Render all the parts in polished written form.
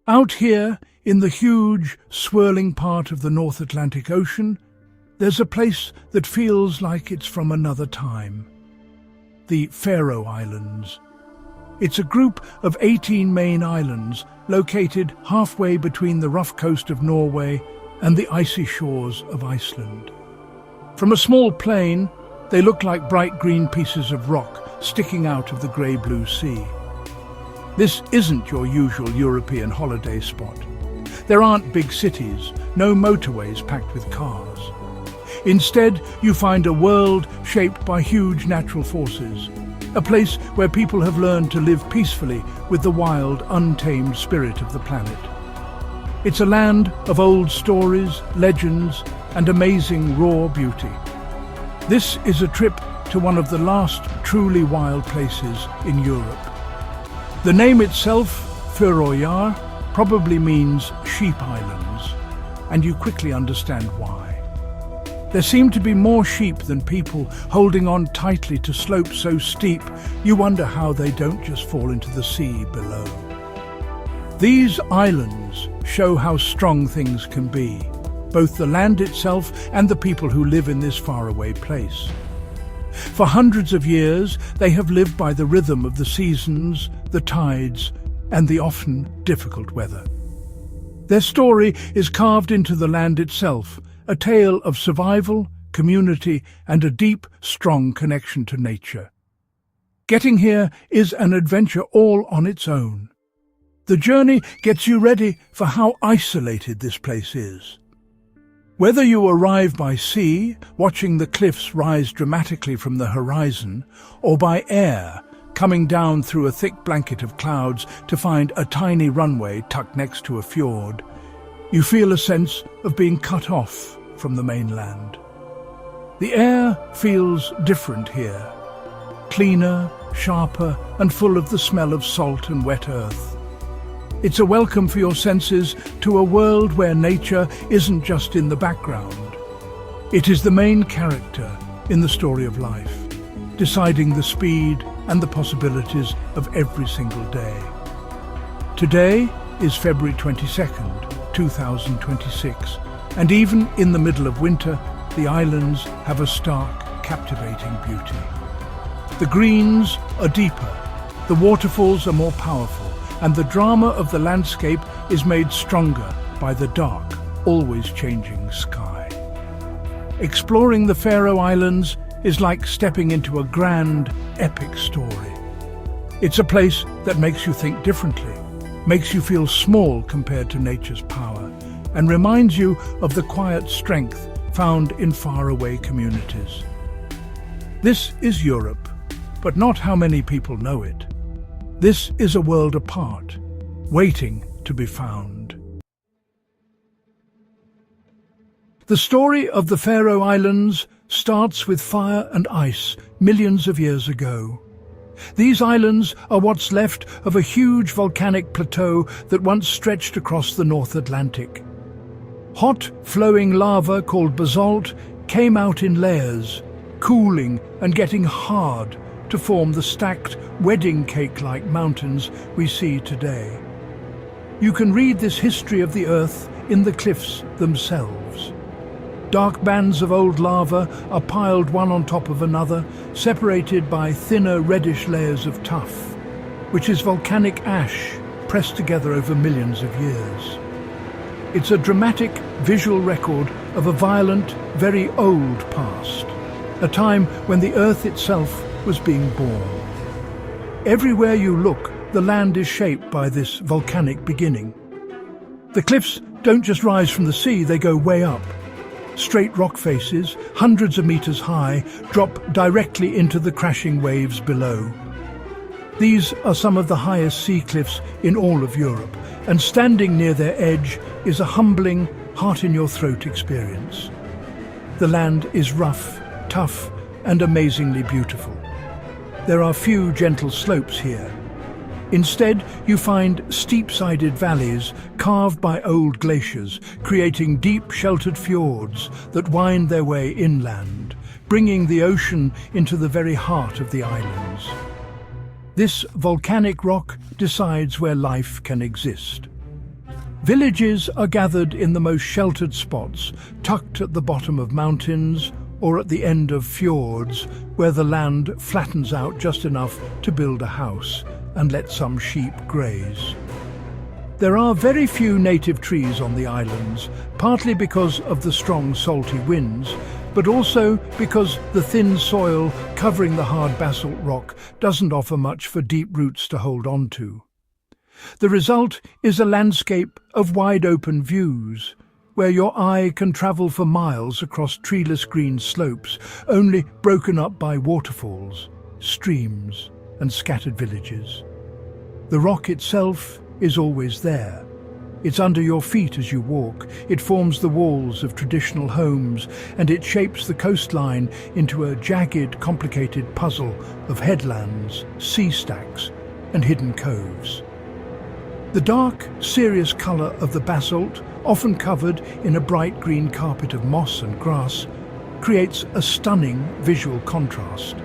Out here, in the huge, swirling part of the North Atlantic Ocean, there's a place that feels like it's from another time. The Faroe Islands. It's a group of 18 main islands located halfway between the rough coast of Norway and the icy shores of Iceland. From a small plain, they look like bright green pieces of rock sticking out of the grey-blue sea. This isn't your usual European holiday spot. There aren't big cities, no motorways packed with cars. Instead, you find a world shaped by huge natural forces, a place where people have learned to live peacefully with the wild, untamed spirit of the planet. It's a land of old stories, legends, and amazing raw beauty. This is a trip to one of the last truly wild places in Europe. The name itself, Faroe, probably means sheep islands, and you quickly understand why. There seem to be more sheep than people, holding on tightly to slopes so steep you wonder how they don't just fall into the sea below. These islands show how strong things can be, both the land itself and the people who live in this faraway place. For hundreds of years, they have lived by the rhythm of the seasons, the tides, and the often difficult weather. Their story is carved into the land itself, a tale of survival, community, and a deep, strong connection to nature. Getting here is an adventure all on its own. The journey gets you ready for how isolated this place is. Whether you arrive by sea, watching the cliffs rise dramatically from the horizon, or by air, coming down through a thick blanket of clouds to find a tiny runway tucked next to a fjord, you feel a sense of being cut off from the mainland. The air feels different here, cleaner, sharper, and full of the smell of salt and wet earth. It's a welcome for your senses to a world where nature isn't just in the background. It is the main character in the story of life, deciding the speed and the possibilities of every single day. Today is February 22nd, 2026, and even in the middle of winter, the islands have a stark, captivating beauty. The greens are deeper, the waterfalls are more powerful, and the drama of the landscape is made stronger by the dark, always changing sky. Exploring the Faroe Islands is like stepping into a grand, epic story. It's a place that makes you think differently, makes you feel small compared to nature's power, and reminds you of the quiet strength found in faraway communities. This is Europe, but not how many people know it. This is a world apart, waiting to be found. The story of the Faroe Islands starts with fire and ice millions of years ago. These islands are what's left of a huge volcanic plateau that once stretched across the North Atlantic. Hot, flowing lava called basalt came out in layers, cooling and getting hard to form the stacked, wedding cake-like mountains we see today. You can read this history of the Earth in the cliffs themselves. Dark bands of old lava are piled one on top of another, separated by thinner reddish layers of tuff, which is volcanic ash pressed together over millions of years. It's a dramatic visual record of a violent, very old past, a time when the Earth itself was being born. Everywhere you look, the land is shaped by this volcanic beginning. The cliffs don't just rise from the sea, they go way up. Straight rock faces, hundreds of meters high, drop directly into the crashing waves below. These are some of the highest sea cliffs in all of Europe, and standing near their edge is a humbling, heart-in-your-throat experience. The land is rough, tough, and amazingly beautiful. There are few gentle slopes here. Instead, you find steep-sided valleys carved by old glaciers, creating deep, sheltered fjords that wind their way inland, bringing the ocean into the very heart of the islands. This volcanic rock decides where life can exist. Villages are gathered in the most sheltered spots, tucked at the bottom of mountains or at the end of fjords, where the land flattens out just enough to build a house and let some sheep graze. There are very few native trees on the islands, partly because of the strong salty winds, but also because the thin soil covering the hard basalt rock doesn't offer much for deep roots to hold on to. The result is a landscape of wide-open views, where your eye can travel for miles across treeless green slopes, only broken up by waterfalls, streams, and scattered villages. The rock itself is always there. It's under your feet as you walk. It forms the walls of traditional homes, and it shapes the coastline into a jagged, complicated puzzle of headlands, sea stacks, and hidden coves. The dark, serious colour of the basalt, often covered in a bright green carpet of moss and grass, creates a stunning visual contrast.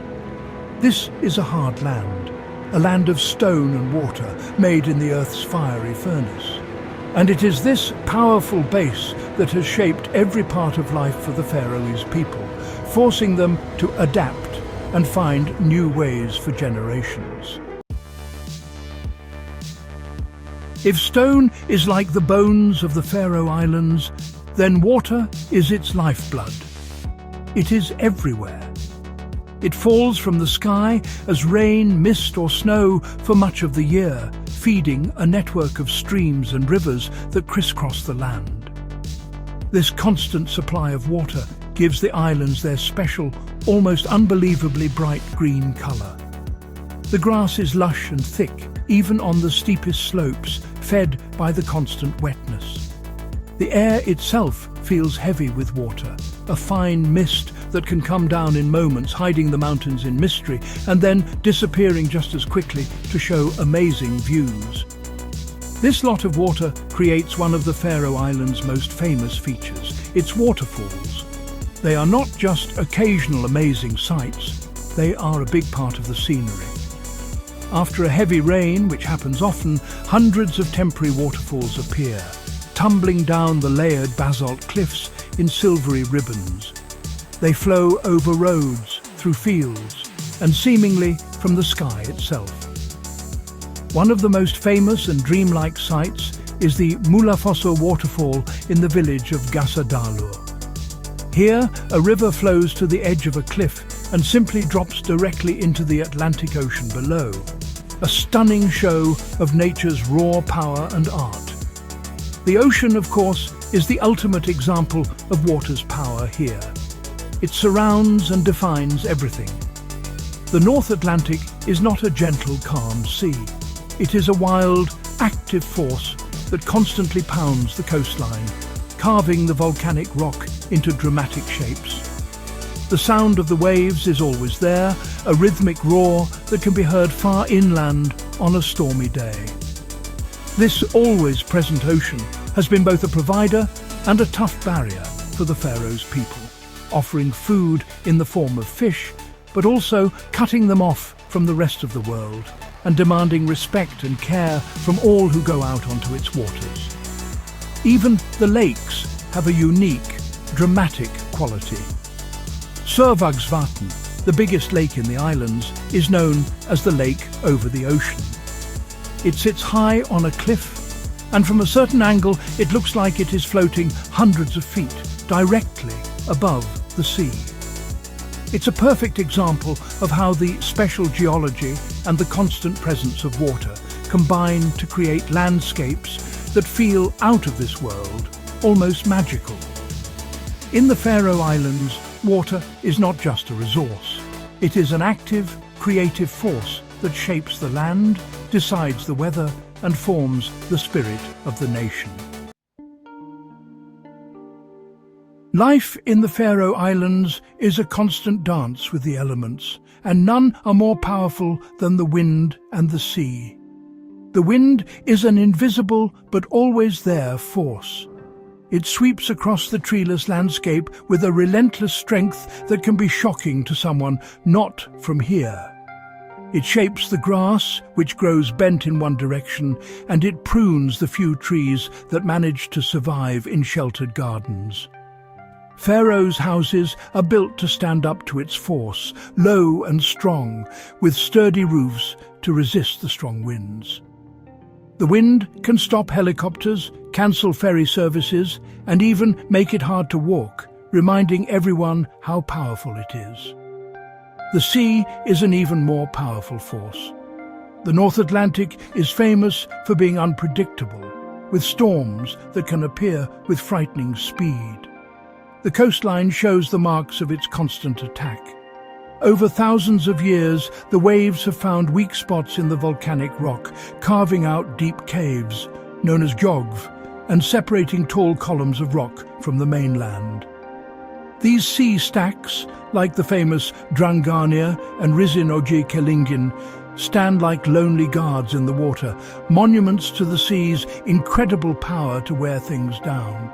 This is a hard land, a land of stone and water made in the Earth's fiery furnace. And it is this powerful base that has shaped every part of life for the Faroese people, forcing them to adapt and find new ways for generations. If stone is like the bones of the Faroe Islands, then water is its lifeblood. It is everywhere. It falls from the sky as rain, mist or snow for much of the year, feeding a network of streams and rivers that crisscross the land. This constant supply of water gives the islands their special, almost unbelievably bright green colour. The grass is lush and thick, even on the steepest slopes, fed by the constant wetness. The air itself feels heavy with water, a fine mist that can come down in moments, hiding the mountains in mystery, and then disappearing just as quickly to show amazing views. This lot of water creates one of the Faroe Islands' most famous features, its waterfalls. They are not just occasional amazing sights, they are a big part of the scenery. After a heavy rain, which happens often, hundreds of temporary waterfalls appear, tumbling down the layered basalt cliffs in silvery ribbons. They flow over roads, through fields, and seemingly from the sky itself. One of the most famous and dreamlike sights is the Mulafosso waterfall in the village of Gassadalur. Here, a river flows to the edge of a cliff and simply drops directly into the Atlantic Ocean below. A stunning show of nature's raw power and art. The ocean, of course, is the ultimate example of water's power here. It surrounds and defines everything. The North Atlantic is not a gentle, calm sea. It is a wild, active force that constantly pounds the coastline, carving the volcanic rock into dramatic shapes. The sound of the waves is always there, a rhythmic roar that can be heard far inland on a stormy day. This always present ocean has been both a provider and a tough barrier for the Faroes people, offering food in the form of fish, but also cutting them off from the rest of the world and demanding respect and care from all who go out onto its waters. Even the lakes have a unique, dramatic quality. Sørvágsvatn, the biggest lake in the islands, is known as the lake over the ocean. It sits high on a cliff, and from a certain angle it looks like it is floating hundreds of feet, directly above the sea. It's a perfect example of how the special geology and the constant presence of water combine to create landscapes that feel out of this world, almost magical. In the Faroe Islands, water is not just a resource. It is an active, creative force that shapes the land, decides the weather, and forms the spirit of the nation. Life in the Faroe Islands is a constant dance with the elements, and none are more powerful than the wind and the sea. The wind is an invisible but always there force. It sweeps across the treeless landscape with a relentless strength that can be shocking to someone not from here. It shapes the grass, which grows bent in one direction, and it prunes the few trees that manage to survive in sheltered gardens. Faroe's houses are built to stand up to its force, low and strong, with sturdy roofs to resist the strong winds. The wind can stop helicopters, cancel ferry services, and even make it hard to walk, reminding everyone how powerful it is. The sea is an even more powerful force. The North Atlantic is famous for being unpredictable, with storms that can appear with frightening speed. The coastline shows the marks of its constant attack. Over thousands of years, the waves have found weak spots in the volcanic rock, carving out deep caves, known as fjords, and separating tall columns of rock from the mainland. These sea stacks, like the famous Drangania and Risin-Kellingin, stand like lonely guards in the water, monuments to the sea's incredible power to wear things down.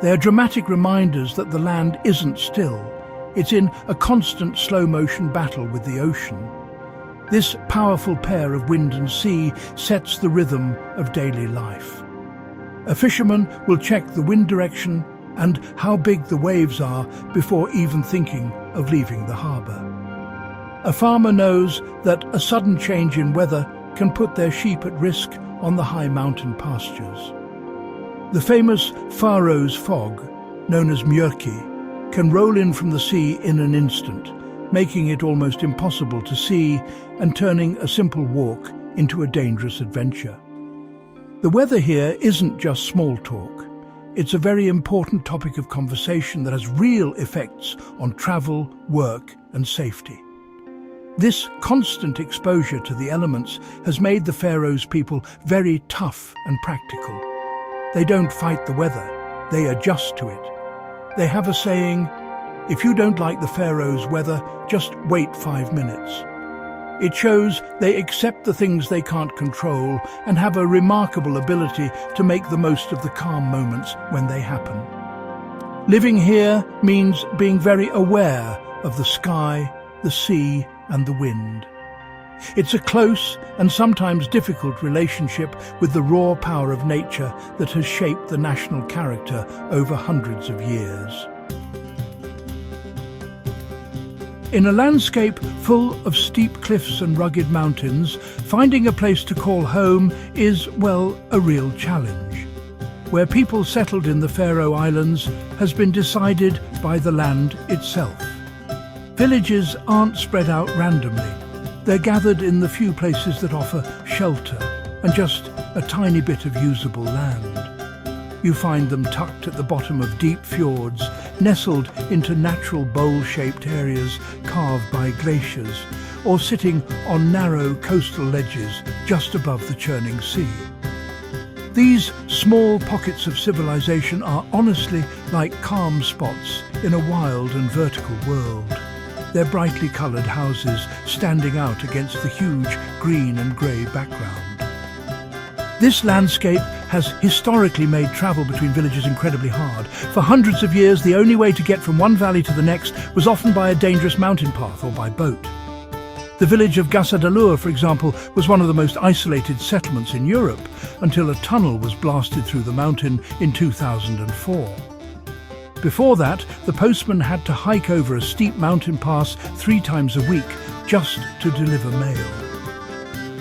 They are dramatic reminders that the land isn't still. It's in a constant slow-motion battle with the ocean. This powerful pair of wind and sea sets the rhythm of daily life. A fisherman will check the wind direction and how big the waves are before even thinking of leaving the harbour. A farmer knows that a sudden change in weather can put their sheep at risk on the high mountain pastures. The famous Faroes fog, known as mjørki, can roll in from the sea in an instant, making it almost impossible to see and turning a simple walk into a dangerous adventure. The weather here isn't just small talk. It's a very important topic of conversation that has real effects on travel, work and safety. This constant exposure to the elements has made the Faroes people very tough and practical. They don't fight the weather, they adjust to it. They have a saying, "If you don't like the Faroes' weather, just wait 5 minutes." It shows they accept the things they can't control and have a remarkable ability to make the most of the calm moments when they happen. Living here means being very aware of the sky, the sea and the wind. It's a close and sometimes difficult relationship with the raw power of nature that has shaped the national character over hundreds of years. In a landscape full of steep cliffs and rugged mountains, finding a place to call home is, well, a real challenge. Where people settled in the Faroe Islands has been decided by the land itself. Villages aren't spread out randomly. They're gathered in the few places that offer shelter and just a tiny bit of usable land. You find them tucked at the bottom of deep fjords, nestled into natural bowl-shaped areas carved by glaciers, or sitting on narrow coastal ledges just above the churning sea. These small pockets of civilization are honestly like calm spots in a wild and vertical world. Their brightly coloured houses standing out against the huge green and grey background. This landscape has historically made travel between villages incredibly hard. For hundreds of years, the only way to get from one valley to the next was often by a dangerous mountain path or by boat. The village of Gassadalur, for example, was one of the most isolated settlements in Europe until a tunnel was blasted through the mountain in 2004. Before that, the postman had to hike over a steep mountain pass 3 times a week just to deliver mail.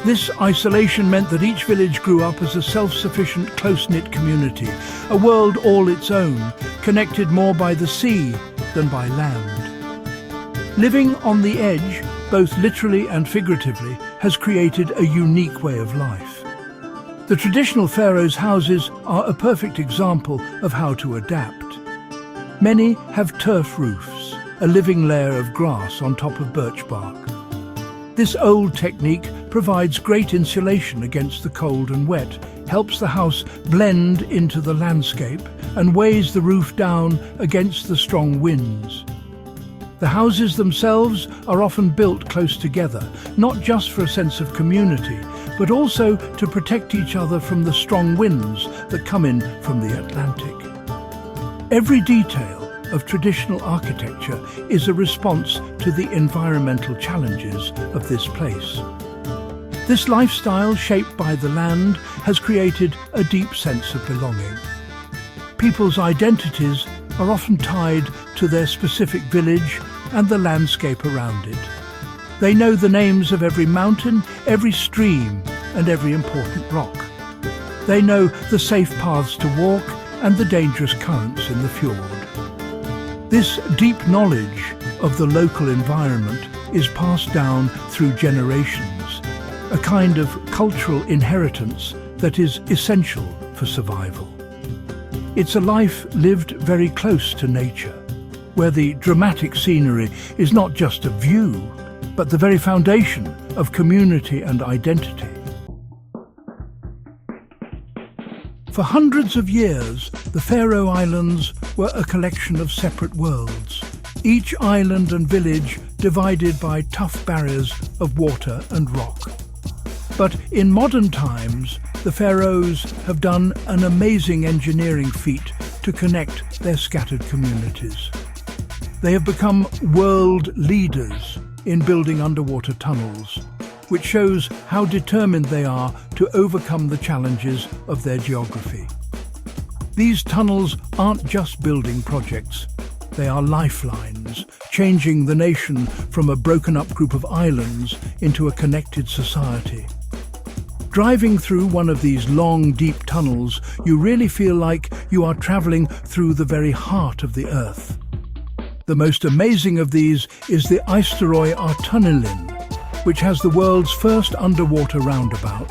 This isolation meant that each village grew up as a self-sufficient, close-knit community, a world all its own, connected more by the sea than by land. Living on the edge, both literally and figuratively, has created a unique way of life. The traditional Faroes houses are a perfect example of how to adapt. Many have turf roofs, a living layer of grass on top of birch bark. This old technique provides great insulation against the cold and wet, helps the house blend into the landscape, and weighs the roof down against the strong winds. The houses themselves are often built close together, not just for a sense of community, but also to protect each other from the strong winds that come in from the Atlantic. Every detail, of traditional architecture is a response to the environmental challenges of this place. This lifestyle, shaped by the land, has created a deep sense of belonging. People's identities are often tied to their specific village and the landscape around it. They know the names of every mountain, every stream, and every important rock. They know the safe paths to walk and the dangerous currents in the fjord. This deep knowledge of the local environment is passed down through generations, a kind of cultural inheritance that is essential for survival. It's a life lived very close to nature, where the dramatic scenery is not just a view, but the very foundation of community and identity. For hundreds of years, the Faroe Islands were a collection of separate worlds, each island and village divided by tough barriers of water and rock. But in modern times, the Faroes have done an amazing engineering feat to connect their scattered communities. They have become world leaders in building underwater tunnels, which shows how determined they are to overcome the challenges of their geography. These tunnels aren't just building projects, they are lifelines, changing the nation from a broken-up group of islands into a connected society. Driving through one of these long, deep tunnels, you really feel like you are travelling through the very heart of the Earth. The most amazing of these is the Tunnelin, which has the world's first underwater roundabout.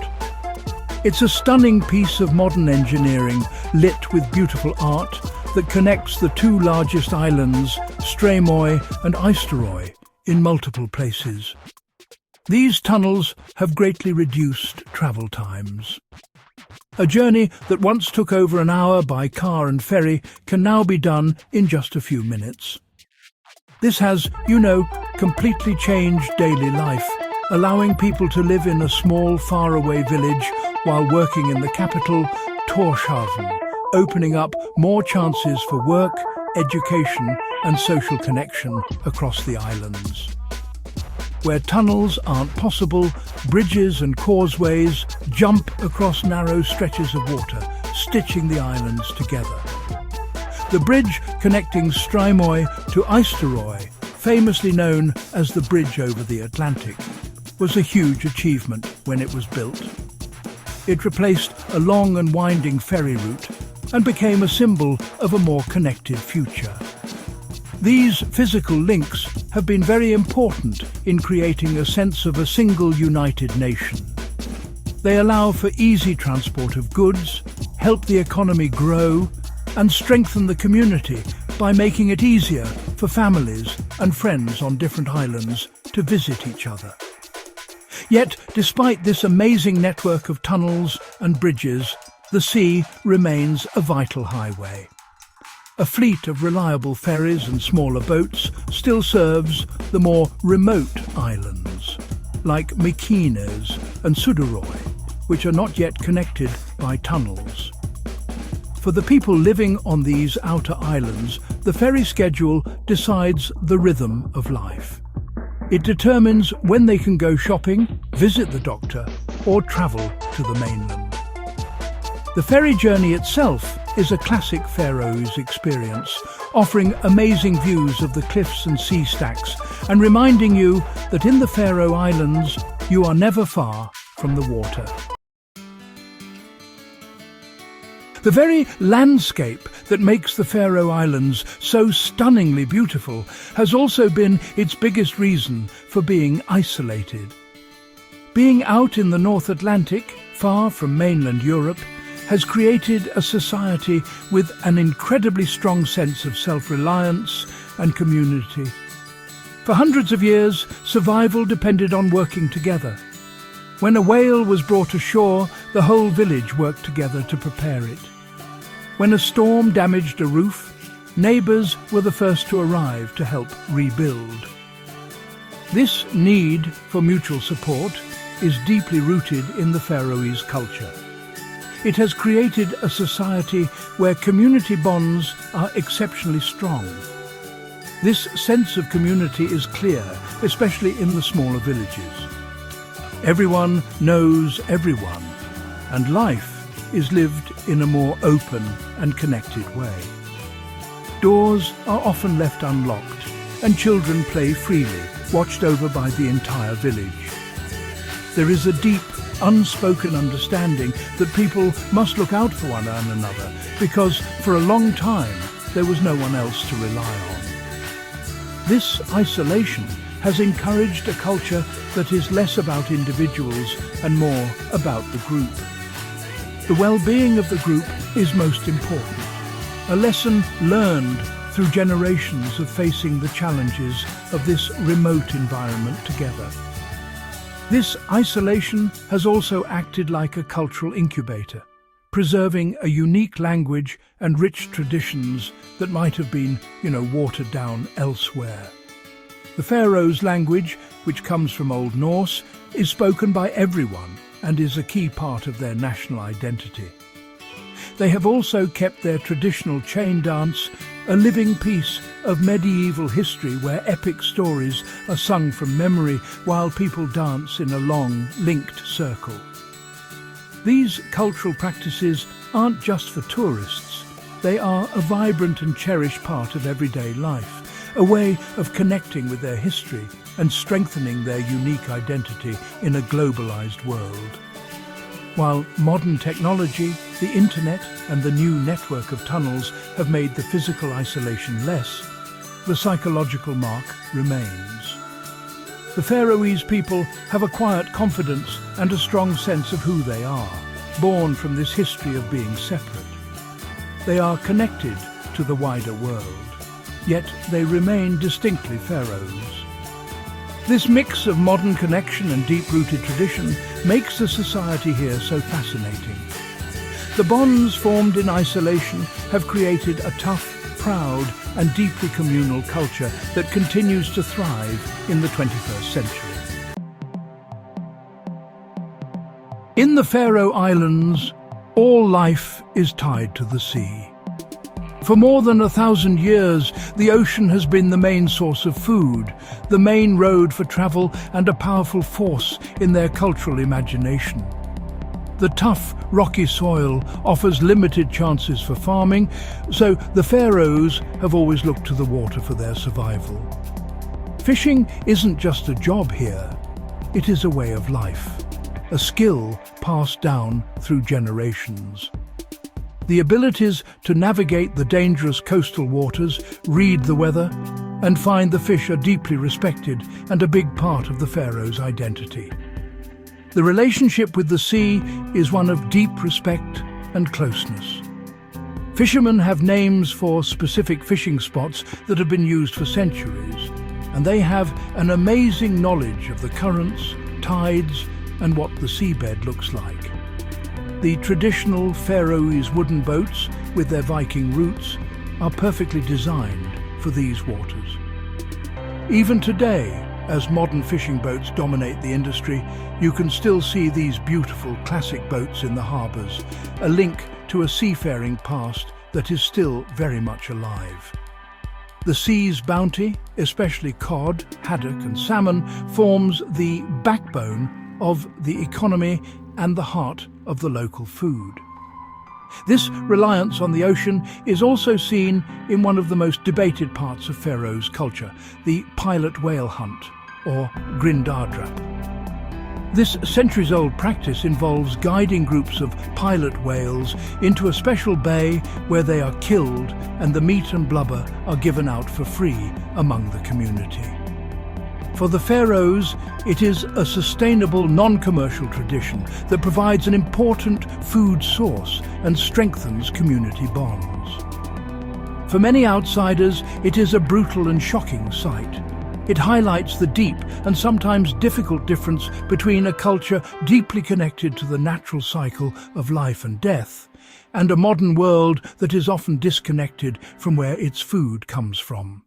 It's a stunning piece of modern engineering lit with beautiful art that connects the two largest islands, Streymoy and Eysturoy, in multiple places. These tunnels have greatly reduced travel times. A journey that once took over an hour by car and ferry can now be done in just a few minutes. This has, completely changed daily life, allowing people to live in a small, faraway village while working in the capital, Tórshavn, opening up more chances for work, education and social connection across the islands. Where tunnels aren't possible, bridges and causeways jump across narrow stretches of water, stitching the islands together. The bridge connecting Streymoy to Eysturoy, famously known as the Bridge over the Atlantic, was a huge achievement when it was built. It replaced a long and winding ferry route and became a symbol of a more connected future. These physical links have been very important in creating a sense of a single united nation. They allow for easy transport of goods, help the economy grow, and strengthen the community by making it easier for families and friends on different islands to visit each other. Yet, despite this amazing network of tunnels and bridges, the sea remains a vital highway. A fleet of reliable ferries and smaller boats still serves the more remote islands, like Mykines and Suðuroy, which are not yet connected by tunnels. For the people living on these outer islands, the ferry schedule decides the rhythm of life. It determines when they can go shopping, visit the doctor, or travel to the mainland. The ferry journey itself is a classic Faroes experience, offering amazing views of the cliffs and sea stacks, and reminding you that in the Faroe Islands, you are never far from the water. The very landscape that makes the Faroe Islands so stunningly beautiful has also been its biggest reason for being isolated. Being out in the North Atlantic, far from mainland Europe, has created a society with an incredibly strong sense of self-reliance and community. For hundreds of years, survival depended on working together. When a whale was brought ashore, the whole village worked together to prepare it. When a storm damaged a roof, neighbours were the first to arrive to help rebuild. This need for mutual support is deeply rooted in the Faroese culture. It has created a society where community bonds are exceptionally strong. This sense of community is clear, especially in the smaller villages. Everyone knows everyone, and life is lived in a more open and connected way. Doors are often left unlocked, and children play freely, watched over by the entire village. There is a deep, unspoken understanding that people must look out for one another because for a long time there was no one else to rely on. This isolation has encouraged a culture that is less about individuals and more about the group. The well-being of the group is most important, a lesson learned through generations of facing the challenges of this remote environment together. This isolation has also acted like a cultural incubator, preserving a unique language and rich traditions that might have been, watered down elsewhere. The Faroes language, which comes from Old Norse, is spoken by everyone and is a key part of their national identity. They have also kept their traditional chain dance, a living piece of medieval history where epic stories are sung from memory while people dance in a long, linked circle. These cultural practices aren't just for tourists. They are a vibrant and cherished part of everyday life, a way of connecting with their history and strengthening their unique identity in a globalized world. While modern technology, the internet and the new network of tunnels have made the physical isolation less, the psychological mark remains. The Faroese people have a quiet confidence and a strong sense of who they are, born from this history of being separate. They are connected to the wider world, yet they remain distinctly Faroes. This mix of modern connection and deep-rooted tradition makes the society here so fascinating. The bonds formed in isolation have created a tough, proud and deeply communal culture that continues to thrive in the 21st century. In the Faroe Islands, all life is tied to the sea. For more than 1,000 years, the ocean has been the main source of food, the main road for travel and a powerful force in their cultural imagination. The tough, rocky soil offers limited chances for farming, so the Faroes have always looked to the water for their survival. Fishing isn't just a job here, it is a way of life, a skill passed down through generations. The abilities to navigate the dangerous coastal waters, read the weather, and find the fish are deeply respected and a big part of the Faroes' identity. The relationship with the sea is one of deep respect and closeness. Fishermen have names for specific fishing spots that have been used for centuries, and they have an amazing knowledge of the currents, tides, and what the seabed looks like. The traditional Faroese wooden boats, with their Viking roots, are perfectly designed for these waters. Even today, as modern fishing boats dominate the industry, you can still see these beautiful classic boats in the harbours, a link to a seafaring past that is still very much alive. The sea's bounty, especially cod, haddock and salmon, forms the backbone of the economy and the heart of the local food. This reliance on the ocean is also seen in one of the most debated parts of Faroes culture, the pilot whale hunt, or grindardra. This centuries-old practice involves guiding groups of pilot whales into a special bay where they are killed and the meat and blubber are given out for free among the community. For the Faroes, it is a sustainable, non-commercial tradition that provides an important food source and strengthens community bonds. For many outsiders, it is a brutal and shocking sight. It highlights the deep and sometimes difficult difference between a culture deeply connected to the natural cycle of life and death, and a modern world that is often disconnected from where its food comes from.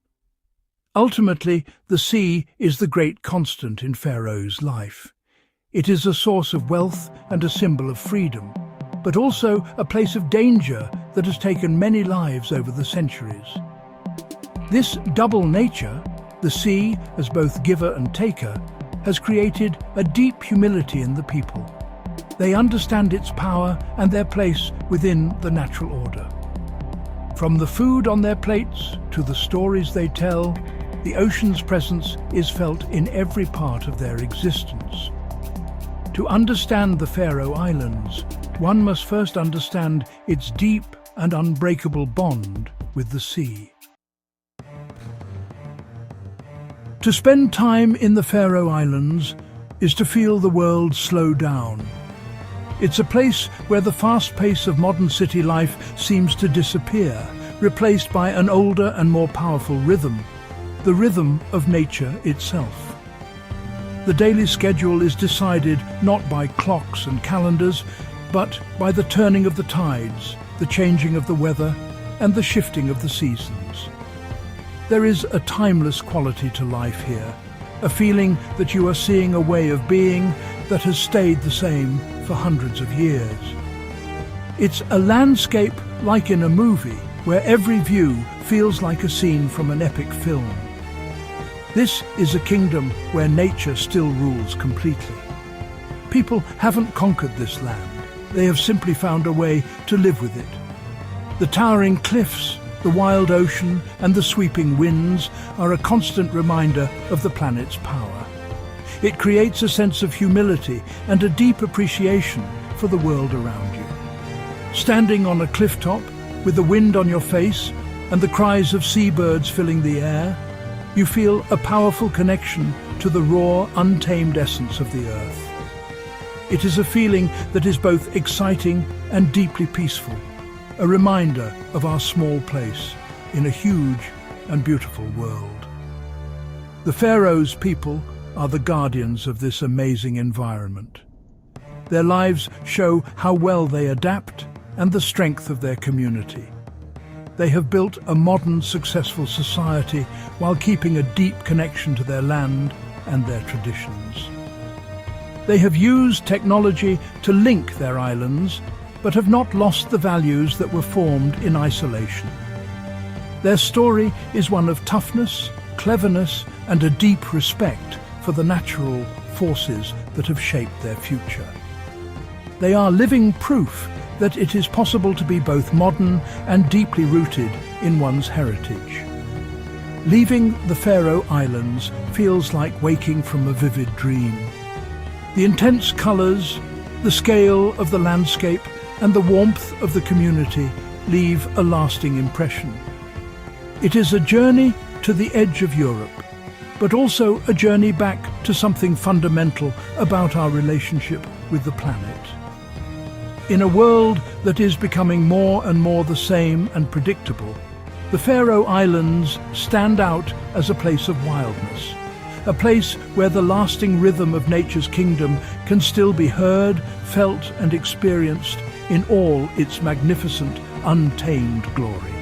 Ultimately, the sea is the great constant in Faroes' life. It is a source of wealth and a symbol of freedom, but also a place of danger that has taken many lives over the centuries. This double nature, the sea as both giver and taker, has created a deep humility in the people. They understand its power and their place within the natural order. From the food on their plates to the stories they tell, the ocean's presence is felt in every part of their existence. To understand the Faroe Islands, one must first understand its deep and unbreakable bond with the sea. To spend time in the Faroe Islands is to feel the world slow down. It's a place where the fast pace of modern city life seems to disappear, replaced by an older and more powerful rhythm, the rhythm of nature itself. The daily schedule is decided not by clocks and calendars, but by the turning of the tides, the changing of the weather, and the shifting of the seasons. There is a timeless quality to life here, a feeling that you are seeing a way of being that has stayed the same for hundreds of years. It's a landscape like in a movie, where every view feels like a scene from an epic film. This is a kingdom where nature still rules completely. People haven't conquered this land. They have simply found a way to live with it. The towering cliffs, the wild ocean, and the sweeping winds are a constant reminder of the planet's power. It creates a sense of humility and a deep appreciation for the world around you. Standing on a cliff top, with the wind on your face and the cries of seabirds filling the air, you feel a powerful connection to the raw, untamed essence of the earth. It is a feeling that is both exciting and deeply peaceful, a reminder of our small place in a huge and beautiful world. The Faroes people are the guardians of this amazing environment. Their lives show how well they adapt and the strength of their community. They have built a modern, successful society while keeping a deep connection to their land and their traditions. They have used technology to link their islands, but have not lost the values that were formed in isolation. Their story is one of toughness, cleverness, and a deep respect for the natural forces that have shaped their future. They are living proof that it is possible to be both modern and deeply rooted in one's heritage. Leaving the Faroe Islands feels like waking from a vivid dream. The intense colours, the scale of the landscape, and the warmth of the community leave a lasting impression. It is a journey to the edge of Europe, but also a journey back to something fundamental about our relationship with the planet. In a world that is becoming more and more the same and predictable, the Faroe Islands stand out as a place of wildness, a place where the lasting rhythm of nature's kingdom can still be heard, felt, and experienced in all its magnificent, untamed glory.